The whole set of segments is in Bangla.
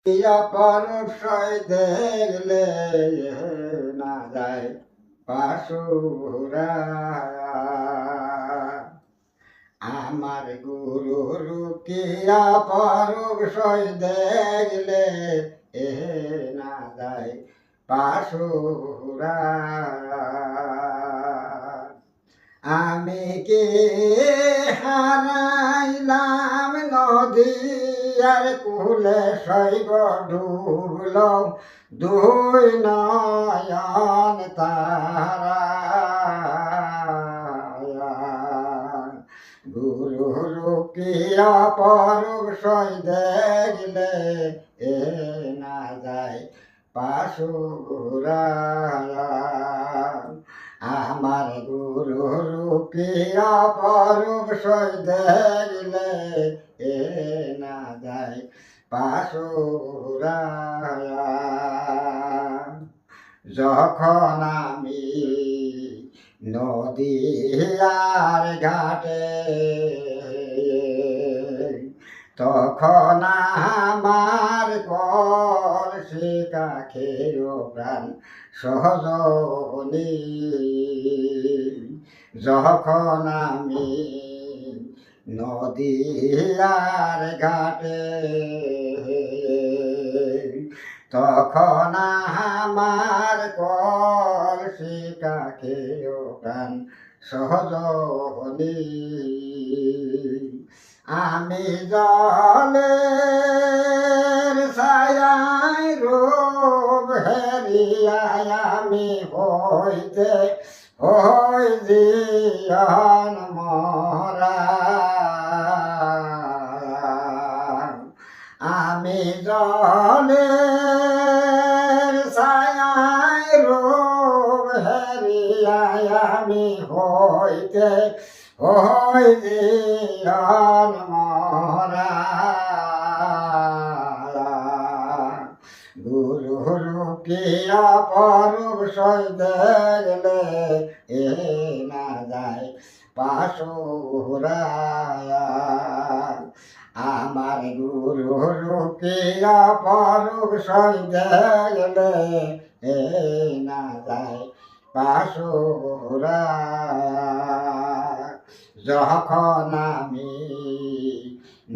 পরশয় দেখলে না যায় পাশুরা আমার গুরু রুকিয়া পরশয় দেখলে এ না যায় পাশুরা আমি কে হারাইলাম নদী আর কুলে সৈব ডুবল দুই নয়ন তারা গুরু রুকিয়া পরশয় দেখলে এ না যায় পাশুরা আমার গুরু রুকিয়া পরশয় দেখলে এ না যায় পাশুরা যখন আমি নদীয়ার ঘাটে তখন আমার কলসি কাখেও প্রাণ সহজনী যখন আমি নদীয়ার ঘাটে তখন আমার কলসি কাখেও প্রাণ সহজনী আমি জলের ছায়ায় রূপ হেরিয়ায় আমি হইতে হই জীবন মরা আমি জলের ছায়ায় রূপ হেরিয়ায় আমি হইতে ওই জীবন মরা গুরু রুকিয়া পরশয় দেখলে এ না যায় পাশুরা আমার গুরু রুকিয়া পরশয় দেখলে এ না যায় পাশুরা যখন আমি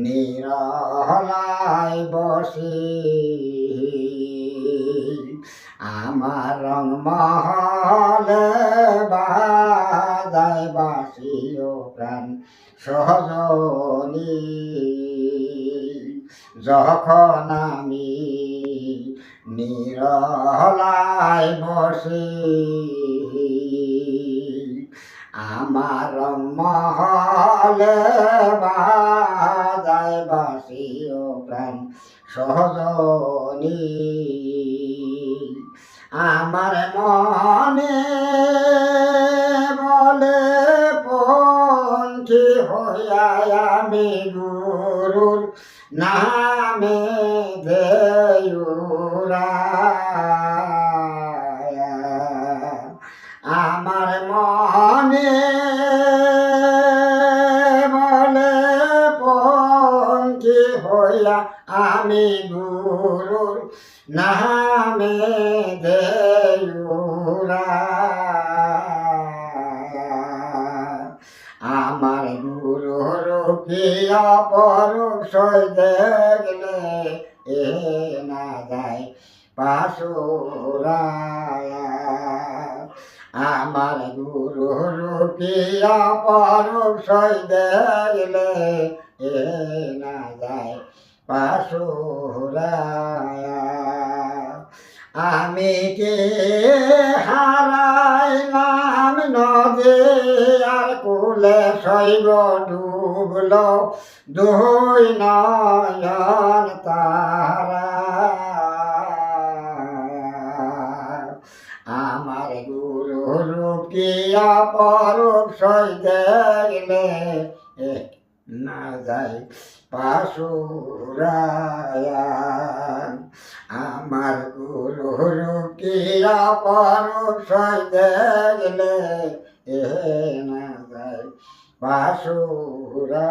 নিরলায় বসি আমার রং মহলে বাজায় বাসিও প্রাণ সহজনী যখন আমি নিরলায় বসি আমার মহলে বাজায় বাসিও প্রাণ সহজনী আমার মনে বলে পন্থী হইয়া আমি গুরুর নামে দেউরা আমার মনে বলে পঙ্কি হইয়া আমি গুরুর নামে দেউরা আমার গুরু রুকিয়া পরশয় দেখলে এ না যায় পাশুরা আমার গুরু রুকিয়া পরশয় দেখলে এ না যায় পাশুরা আমি কে হারাইলাম নদী আর কুলে শৈব ডুবল দুই নয়ন তারা আমার গুরু রুকিয়া পরশয় দেখলে না যায় পাশুরা আমার গুরু রুকিয়া পরশয় দেখলে এ না যায় পাশুরা।